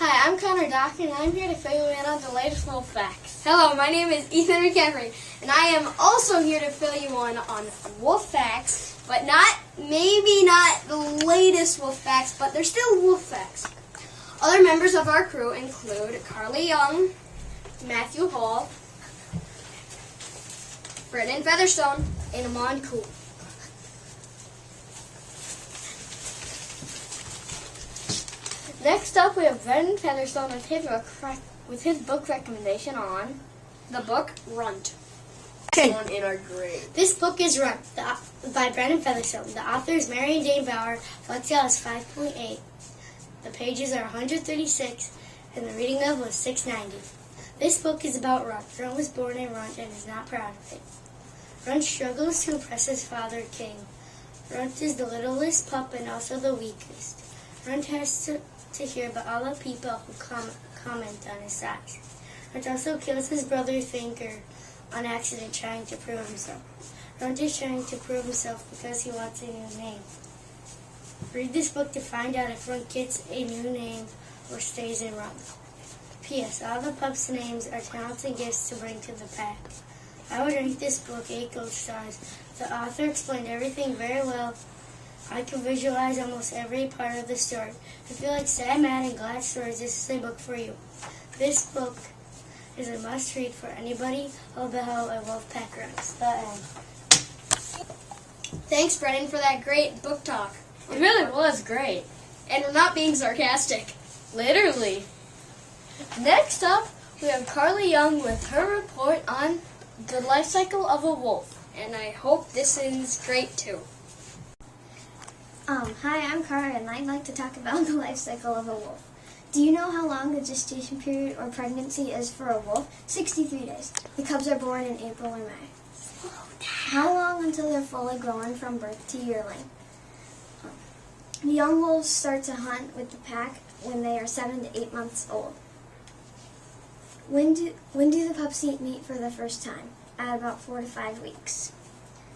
Hi, I'm Dokken, and I'm here to fill you in on the latest wolf facts. Hello, my name is Ethan McCaffrey, and I am also here to fill you in on wolf facts, but maybe not the latest wolf facts, but they're still wolf facts. Other members of our crew include Karli Young, Matthew Hall, Brennan Featherstone, and Aman Koul. Next up, we have Brennan Featherstone with his book recommendation on the book Runt. One in our grade. This book is Runt by Brennan Featherstone. The author is Mary Jane Bauer. Font scale is 5.8. The pages are 136, and the reading level is 690. This book is about Runt. Runt was born a runt and is not proud of it. Runt struggles to impress his father, King. Runt is the littlest pup and also the weakest. Runt has to hear about all the people who comment on his size. Runt also kills his brother Thinker on accident trying to prove himself. Runt is trying to prove himself because he wants a new name. Read this book to find out if Runt gets a new name or stays in Runt. P.S. All the pups' names are talented gifts to bring to the pack. I would rank this book 8 gold stars. The author explained everything very well. I can visualize almost every part of the story. If you like sad, mad, and glad stories, this is a book for you. This book is a must-read for anybody about how a wolf pack runs. The end. Thanks, Brennan, for that great book talk. It really was great. And we're not being sarcastic. Literally. Next up, we have Karli Young with her report on the life cycle of a wolf. And I hope this is great, too. Hi, I'm Karli, and I'd like to talk about the life cycle of a wolf. Do you know how long the gestation period or pregnancy is for a wolf? 63 days. The cubs are born in April or May. How long until they're fully grown from birth to yearling? The young wolves start to hunt with the pack when they are 7 to 8 months old. When do the pups eat meat for the first time? At about 4 to 5 weeks.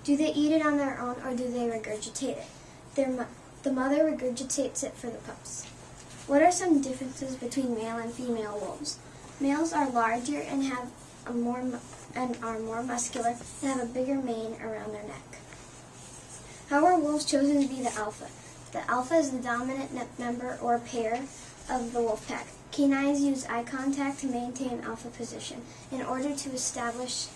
Do they eat it on their own, or do they regurgitate it? The mother regurgitates it for the pups. What are some differences between male and female wolves? Males are larger and are more muscular and have a bigger mane around their neck. How are wolves chosen to be the alpha? The alpha is the dominant member or pair of the wolf pack. Canines use eye contact to maintain alpha position. In order to establish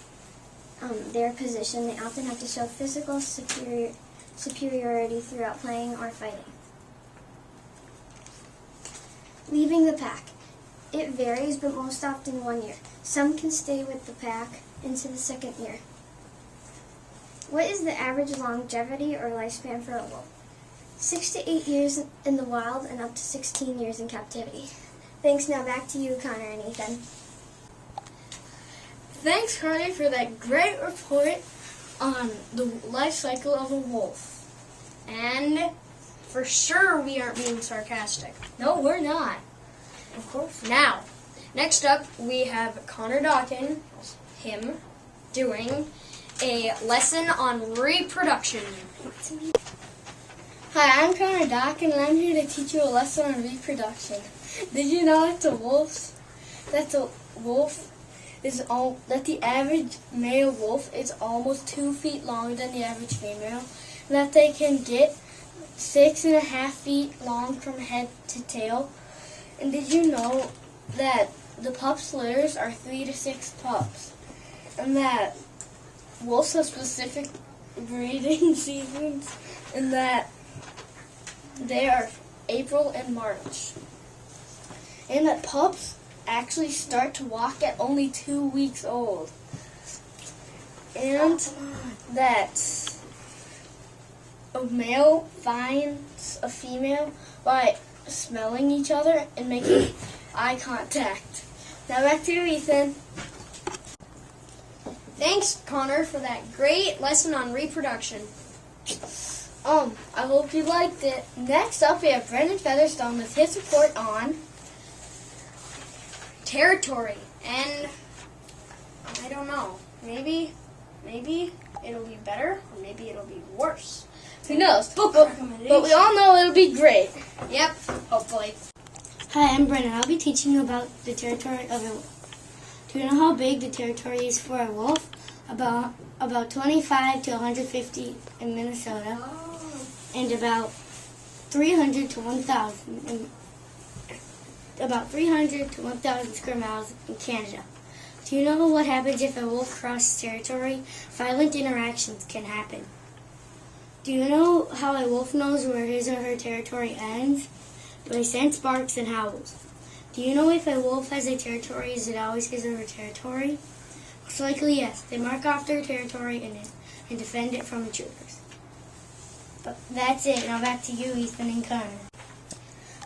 their position, they often have to show physical superiority throughout playing or fighting. Leaving the pack. It varies, but most often 1 year. Some can stay with the pack into the 2nd year. What is the average longevity or lifespan for a wolf? 6 to 8 years in the wild and up to 16 years in captivity. Thanks. Now back to you, Connor and Ethan. Thanks, Karli, for that great report on the life cycle of a wolf. And for sure we aren't being sarcastic. No, we're not. Of course. Now, next up we have Dokken, him, doing a lesson on reproduction. Hi, I'm Dokken, and I'm here to teach you a lesson on reproduction. Did you know that the average male wolf is almost 2 feet longer than the average female, and that they can get 6.5 feet long from head to tail? And did you know that the pups' litters are 3 to 6 pups, and that wolves have specific breeding seasons, and that they are April and March, and that pups actually start to walk at only 2 weeks old, and that a male finds a female by smelling each other and making eye contact. Now back to you, Ethan. Thanks, Connor, for that great lesson on reproduction. I hope you liked it. Next up, we have Brennan Featherstone with his report on territory. And I don't know. Maybe it'll be better, or maybe it'll be worse. Who knows? Book But recommendation. we all know it'll be great. Yep, hopefully. Hi, I'm Brennan. I'll be teaching you about the territory of a wolf. Do you know how big the territory is for a wolf? About 25 to 150 in Minnesota, and about 300 to 1,000 square miles in Canada. Do you know what happens if a wolf crosses territory? Violent interactions can happen. Do you know how a wolf knows where his or her territory ends? By sense, barks, and howls. Do you know if a wolf has a territory, is it always his or her territory? Most likely, yes. They mark off their territory and defend it from intruders. But that's it. Now back to you, Ethan and Connor.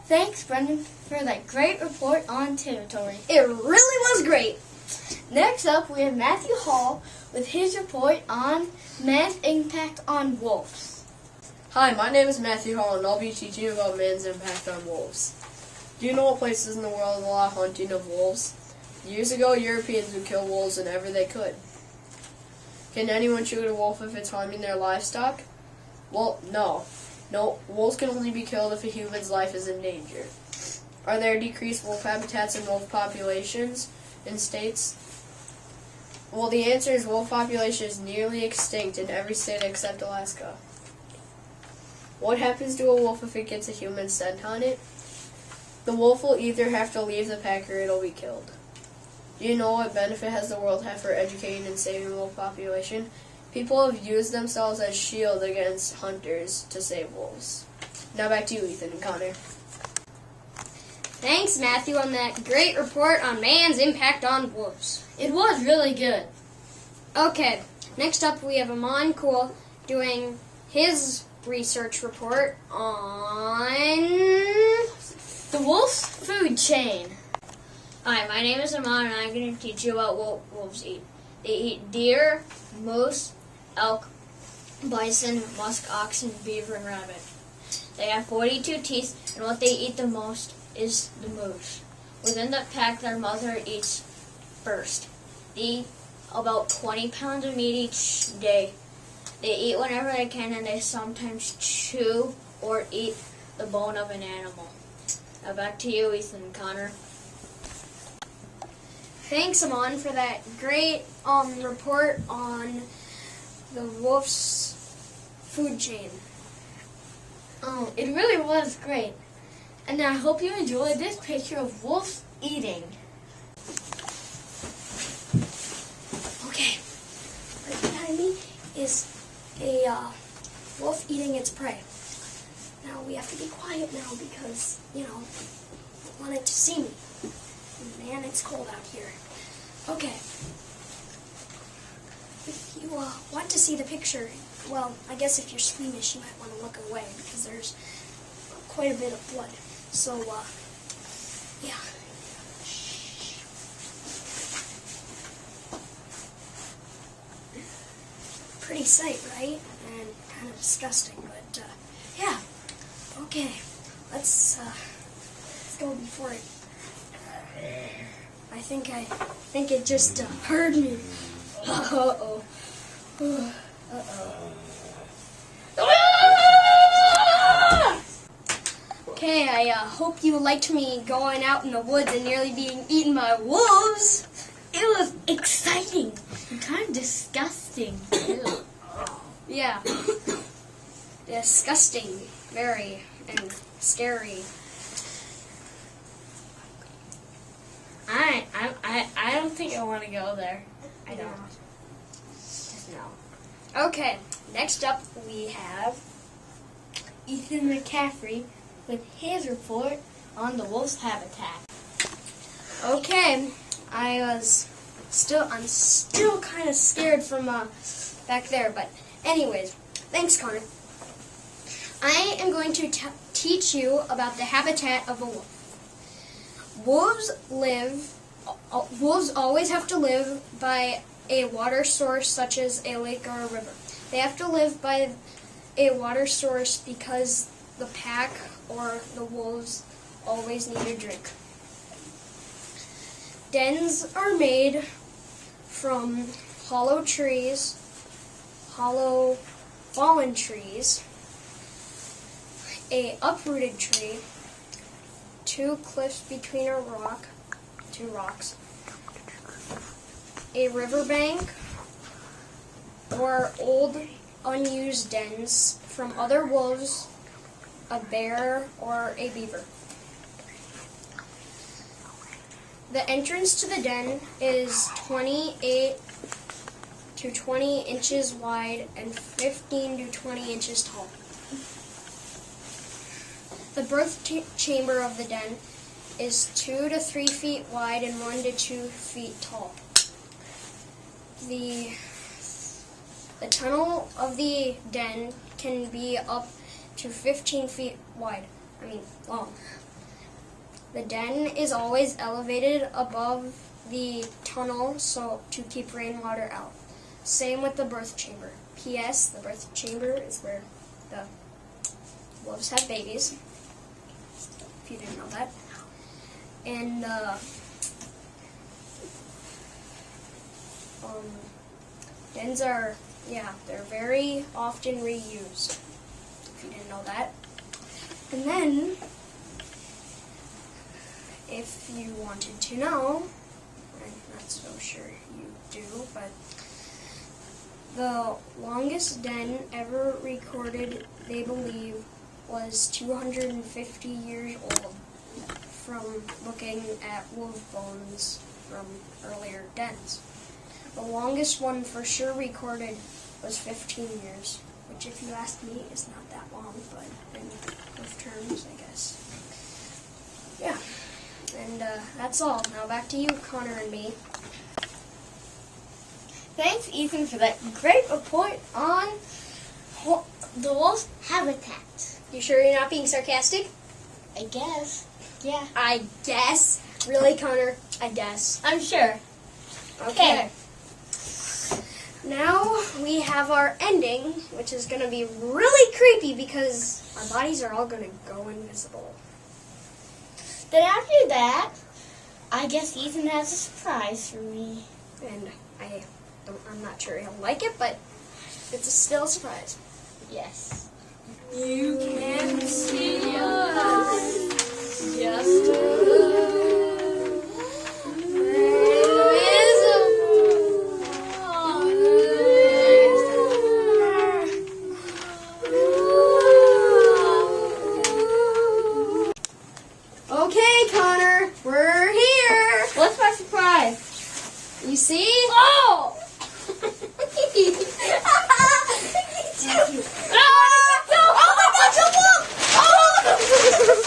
Thanks, Brendan, for that great report on territory. It really was great. Next up, we have Matthew Hall with his report on man's impact on wolves. Hi, my name is Matthew Hall, and I'll be teaching you about man's impact on wolves. Do you know what places in the world allow hunting of wolves? Years ago, Europeans would kill wolves whenever they could. Can anyone shoot a wolf if it's harming their livestock? Well, no. No, wolves can only be killed if a human's life is in danger. Are there decreased wolf habitats and wolf populations in states? Well, the answer is wolf population is nearly extinct in every state except Alaska. What happens to a wolf if it gets a human scent on it? The wolf will either have to leave the pack or it'll be killed. Do you know what benefit has the world had for educating and saving wolf population? People have used themselves as shield against hunters to save wolves. Now back to you, Ethan and Connor. Thanks, Matthew, on that great report on man's impact on wolves. It was really good. Okay, next up we have Aman Koul doing his research report on the wolf's food chain. Hi, my name is Aman, and I'm going to teach you about what wolves eat. They eat deer, moose, elk, bison, musk oxen, beaver, and rabbit. They have 42 teeth, and what they eat the most is the moose. Within the pack, their mother eats first. They eat about 20 pounds of meat each day. They eat whenever they can, and they sometimes chew or eat the bone of an animal. Now back to you, Ethan and Connor. Thanks, Aman, for that great report on the wolf's food chain. Oh, it really was great. And I hope you enjoyed this picture of wolves eating. Okay, right behind me is a wolf eating its prey. Now we have to be quiet now because, you know, I want it to see me. Man, it's cold out here. Okay. If you want to see the picture, well, I guess if you're squeamish, you might want to look away because there's quite a bit of blood. So, yeah. Pretty sight, right? And kind of disgusting, but, yeah. Okay, let's go before it. I think it just heard me. Uh-oh. Okay, I hope you liked me going out in the woods and nearly being eaten by wolves. It was exciting and kind of disgusting. Yeah. Disgusting. Very. And scary. I don't think I want to go there. I don't. Just no. Okay, next up we have Ethan McCaffrey with his report on the wolf's habitat. Okay, I'm still kind of scared from back there, but anyways, thanks, Connor. I am going to teach you about the habitat of a wolf. Wolves always have to live by a water source such as a lake or a river. They have to live by a water source because the pack or the wolves always need a drink. Dens are made from hollow trees, hollow fallen trees, a uprooted tree, two cliffs between two rocks, a riverbank, or old unused dens from other wolves, a bear, or a beaver. The entrance to the den is 28 to 20 inches wide and 15 to 20 inches tall. The birth chamber of the den is 2 to 3 feet wide and 1 to 2 feet tall. The tunnel of the den can be up to 15 feet long. The den is always elevated above the tunnel to keep rainwater out. Same with the birth chamber. P.S. The birth chamber is where the wolves have babies, if you didn't know that. And dens are, they're very often reused, if you didn't know that. And then, if you wanted to know, I'm not so sure you do, but the longest den ever recorded, they believe, was 250 years old from looking at wolf bones from earlier dens. The longest one for sure recorded was 15 years, which if you ask me is not that long, but in wolf terms, I guess. Yeah. And that's all. Now back to you, Connor and me. Thanks, Ethan, for that great report on the wolf habitat. You sure you're not being sarcastic? I guess. Yeah. I guess. Really, Connor? I guess. I'm sure. Okay. Now we have our ending, which is going to be really creepy because our bodies are all going to go invisible. Then after that, I guess Ethan has a surprise for me. And I'm not sure he'll like it, but it's still a surprise. Yes. You can see us just Okay, Connor, we're here. What's my surprise? You see? Oh! Oh my God, a wolf! Oh!